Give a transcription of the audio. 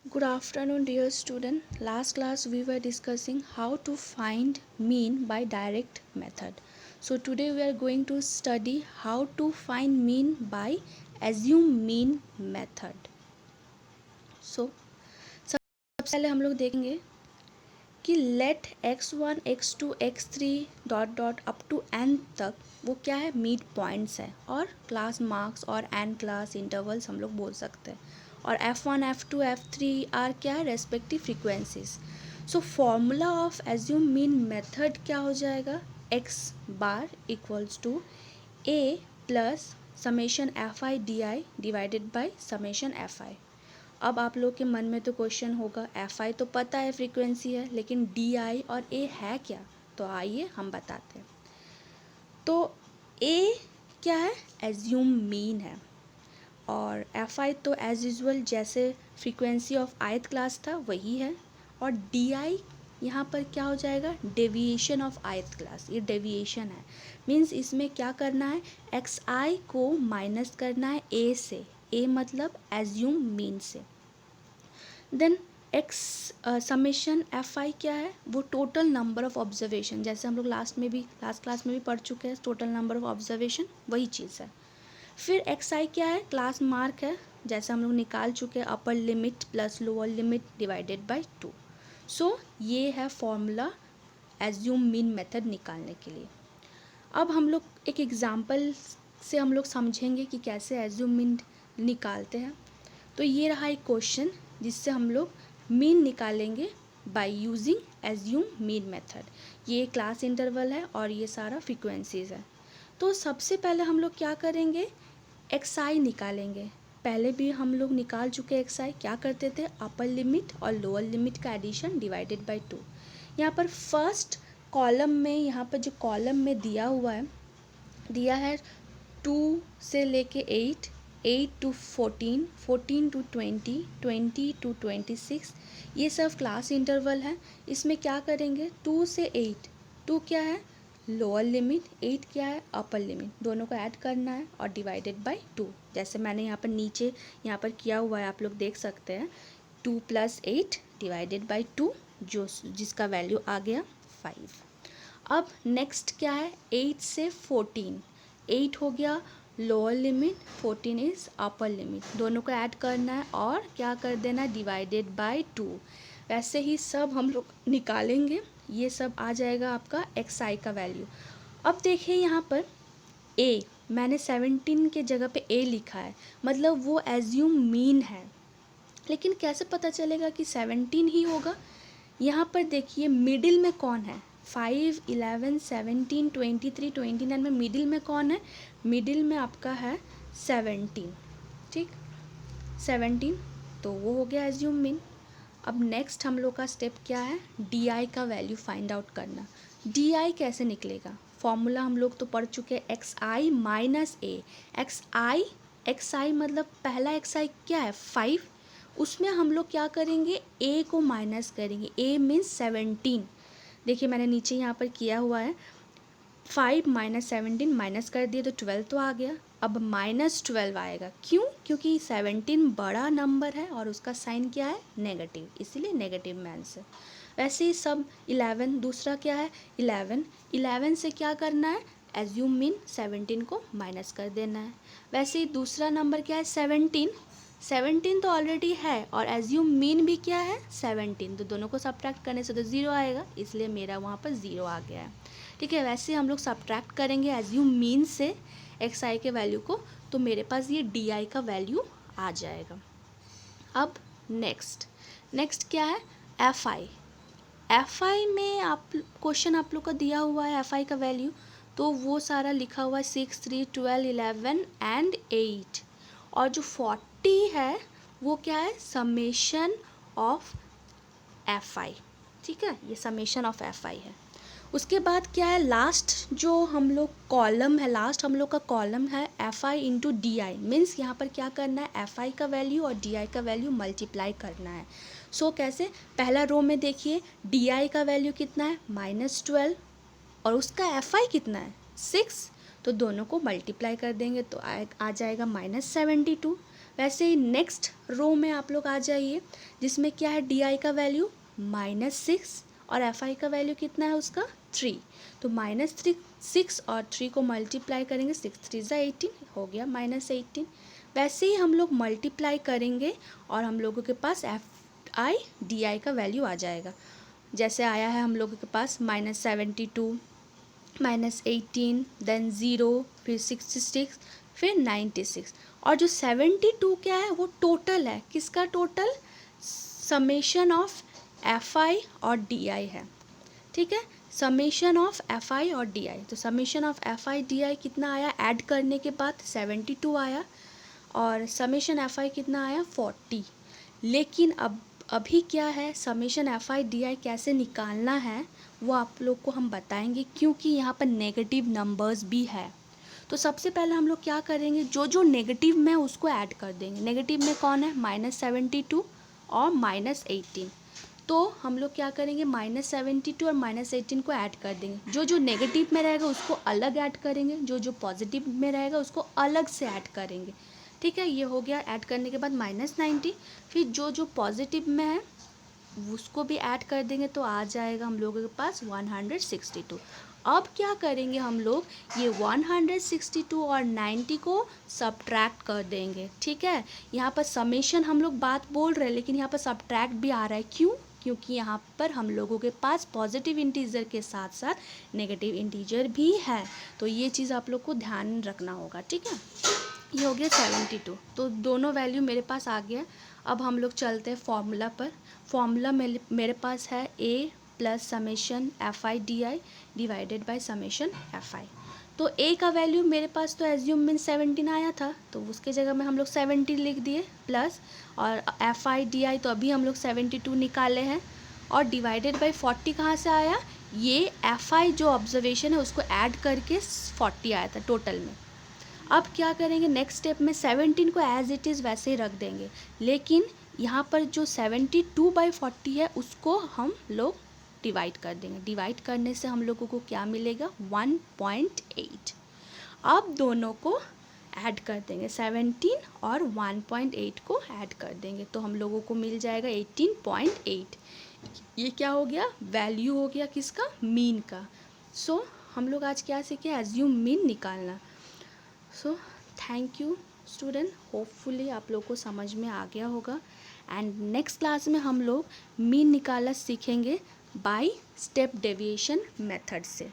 Good afternoon, dear student. Last class we were discussing how to find mean by direct method. So today we are going to study how to find mean by assume mean method. So सबसे पहले हम लोग देखेंगे कि let x1 x2 x3 dot dot up to n तक वो क्या है, मीड पॉइंट्स है और क्लास मार्क्स और n क्लास इंटरवल्स हम लोग बोल सकते हैं। और f1 f2 f3 आर क्या है, respective frequencies. So formula of assumed mean method क्या हो जाएगा, x bar equals to a plus summation F I D I divided by summation F I. अब आप लोग के मन में तो क्वेश्चन होगा, एफ आई तो पता है फ्रीक्वेंसी है, लेकिन डी आई और ए है क्या। तो आइए हम बताते हैं। तो ए क्या है, एज्यूम मीन है, और एफ आई तो एज यूजल जैसे फ्रीक्वेंसी ऑफ आयथ क्लास था वही है। और डी आई यहाँ पर क्या हो जाएगा, डेविएशन ऑफ आयथ क्लास, ये डेविएशन है। मीन्स इसमें क्या करना है, एक्स आई को माइनस करना है ए से, ए मतलब एज्यूम मीन से। Then X summation F I क्या है, वो टोटल नंबर ऑफ ऑब्जर्वेशन, जैसे हम लोग लास्ट क्लास में भी पढ़ चुके हैं, टोटल नंबर ऑफ ऑब्जर्वेशन वही चीज़ है। फिर एक्स आई क्या है, क्लास मार्क है, जैसे हम लोग निकाल चुके हैं, upper limit plus lower limit divided by 2। सो ये है फॉर्मूला एज्यूम मीन मेथड निकालने के लिए। अब हम लोग एक एग्जाम्पल से हम लोग समझेंगे कि कैसे एज्यूम मीन निकालते हैं। तो ये रहा एक क्वेश्चन जिससे हम लोग मीन निकालेंगे by using assume mean method. ये क्लास इंटरवल है और ये सारा फ्रीक्वेंसीज है। तो सबसे पहले हम लोग क्या करेंगे, एक्स आई निकालेंगे। पहले भी हम लोग निकाल चुके एक्स आई, क्या करते थे, अपर लिमिट और लोअर लिमिट का एडिशन डिवाइडेड बाय 2। यहाँ पर फर्स्ट कॉलम में, यहाँ पर जो कॉलम में दिया है 2 से लेके 8, 8 to 14, 14 to 20, 20 to 26, ये सब क्लास इंटरवल है। इसमें क्या करेंगे, 2 से 8, 2 क्या है लोअर लिमिट, 8 क्या है अपर लिमिट, दोनों को ऐड करना है और डिवाइडेड बाय 2। जैसे मैंने यहाँ पर नीचे यहाँ पर किया हुआ है, आप लोग देख सकते हैं, 2 + 8 डिवाइडेड बाय 2, जिसका वैल्यू आ गया 5। अब नेक्स्ट क्या है, 8 से 14, 8 हो गया lower limit, 14 is upper limit, दोनों को ऐड करना है और क्या कर देना, डिवाइडेड बाय 2। वैसे ही सब हम लोग निकालेंगे, ये सब आ जाएगा आपका एक्स आई का वैल्यू। अब देखिए यहाँ पर ए, मैंने 17 के जगह पे ए लिखा है, मतलब वो एज्यूम मीन है। लेकिन कैसे पता चलेगा कि 17 ही होगा। यहाँ पर देखिए मिडिल में कौन है, 5, 11, 17, 23, 29 में मिडिल में कौन है, मिडिल में आपका है 17। ठीक, 17, तो वो हो गया एज्यूम मीन। अब नेक्स्ट हम लोग का स्टेप क्या है, डी आई का वैल्यू फाइंड आउट करना। डी आई कैसे निकलेगा, फॉर्मूला हम लोग तो पढ़ चुके हैं, एक्स आई माइनस ए। एक्स आई मतलब पहला एक्स आई क्या है 5, उसमें हम लोग क्या करेंगे, ए को माइनस करेंगे, ए मीन्स 17। देखिए मैंने नीचे यहाँ पर किया हुआ है, 5 - 17 माइनस कर दिए तो 12 तो आ गया। अब -12 आएगा, क्यों, क्योंकि 17 बड़ा नंबर है और उसका साइन क्या है, नेगेटिव, इसीलिए नेगेटिव में आंसर। वैसे ही सब 11, दूसरा क्या है 11, 11 से क्या करना है, एज्यूम मीन 17 को माइनस कर देना है। वैसे ही दूसरा नंबर क्या है 17, 17 तो ऑलरेडी है और एज्यूम मीन भी क्या है 17, तो दोनों को सब्ट्रैक्ट करने से तो 0 आएगा, इसलिए मेरा वहाँ पर 0 आ गया है। ठीक है, वैसे हम लोग सब्ट्रैक्ट करेंगे एज्यूम मीन से एक्स आई के वैल्यू को, तो मेरे पास ये डी आई का वैल्यू आ जाएगा। अब नेक्स्ट क्या है, एफ आई। एफ आई में आप क्वेश्चन आप लोग का दिया हुआ है एफ आई का वैल्यू, तो वो सारा लिखा हुआ है 6, 3, 12, 11 एंड 8। और जो 40 है वो क्या है, समेशन ऑफ एफ आई। ठीक है, ये समेशन ऑफ एफ आई है। उसके बाद क्या है, लास्ट जो हम लोग कॉलम है, लास्ट हम लोग का कॉलम है F I into D I. Means यहाँ पर क्या करना है, एफ आई का वैल्यू और डी आई का वैल्यू मल्टीप्लाई करना है। सो कैसे, पहला रो में देखिए डी आई का वैल्यू कितना है -12 और उसका एफ आई कितना है 6, तो दोनों को मल्टीप्लाई कर देंगे तो आ जाएगा -72। वैसे ही नेक्स्ट रो में आप लोग आ जाइए, जिसमें क्या है, डी आई का वैल्यू -6 और एफ आई का वैल्यू कितना है उसका 3। तो -6 और 3 को मल्टीप्लाई करेंगे, 6 3 18 हो गया -18। वैसे ही हम लोग मल्टीप्लाई करेंगे और हम लोगों के पास एफ आई डी आई का वैल्यू आ जाएगा। जैसे आया है हम लोगों के पास -72, -18, देन 0, फिर 66, फिर 96। और जो 72 क्या है, वो टोटल है, किसका total, summation of F I और डी आई है। ठीक है, समेशन ऑफ एफ आई और डी आई। तो summation of F I D आई कितना आया, ऐड करने के बाद 72 आया, और समेशन एफ आई कितना आया 40। लेकिन अभी क्या है, समेशन एफ आई डी आई कैसे निकालना है वो आप लोग को हम बताएंगे, क्योंकि यहाँ पर नेगेटिव नंबर्स भी है। तो सबसे पहले हम लोग क्या करेंगे, जो जो नेगेटिव में उसको ऐड कर देंगे। नेगेटिव में कौन है, -72 और -18। तो हम लोग क्या करेंगे, -72 और -18 को ऐड कर देंगे। जो जो नेगेटिव में रहेगा उसको अलग ऐड करेंगे, जो जो पॉजिटिव में रहेगा उसको अलग से ऐड करेंगे। ठीक है, ये हो गया ऐड करने के बाद -90। फिर जो जो पॉजिटिव में है उसको भी ऐड कर देंगे, तो आ जाएगा हम लोगों के पास 162। अब क्या करेंगे हम लोग, ये 162 और 90 को सब्ट्रैक्ट कर देंगे। ठीक है, यहाँ पर समेशन हम लोग बात बोल रहे हैं, लेकिन यहाँ पर सब्ट्रैक्ट भी आ रहा है। क्यों, क्योंकि यहाँ पर हम लोगों के पास पॉजिटिव इंटीजर के साथ साथ नेगेटिव इंटीजर भी है। तो ये चीज़ आप लोग को ध्यान रखना होगा। ठीक है, ये हो गया 72। तो दोनों वैल्यू मेरे पास आ गया। अब हम लोग चलते हैं फॉर्मूला पर। फॉर्मूला मेरे पास है a plus summation F I D I divided by summation F आई। तो a का वैल्यू मेरे पास तो एज्यूम मीन 17 आया था, तो उसके जगह में हम लोग 70 लिख दिए प्लस, और एफ आई डी आई तो अभी हम लोग 72 निकाले हैं, और डिवाइडेड बाई 40 कहाँ से आया, ये एफ आई जो ऑब्जर्वेशन है उसको ऐड करके 40 आया था टोटल में। अब क्या करेंगे, नेक्स्ट स्टेप में 17 को एज इट इज़ वैसे ही रख देंगे, लेकिन यहाँ पर जो 72/40 है उसको हम लोग डिवाइड कर देंगे। डिवाइड करने से हम लोगों को क्या मिलेगा, 1.8। अब दोनों को ऐड कर देंगे, 17 और 1.8 को ऐड कर देंगे, तो हम लोगों को मिल जाएगा 18.8। ये क्या हो गया, वैल्यू हो गया किसका, मीन का। सो हम लोग आज क्या सीखे, एज्यूम मीन निकालना। So thank you student, hopefully आप लोग को समझ में आ गया होगा। एंड नेक्स्ट क्लास में हम लोग मीन निकालना सीखेंगे बाय स्टेप डेविएशन मेथड से।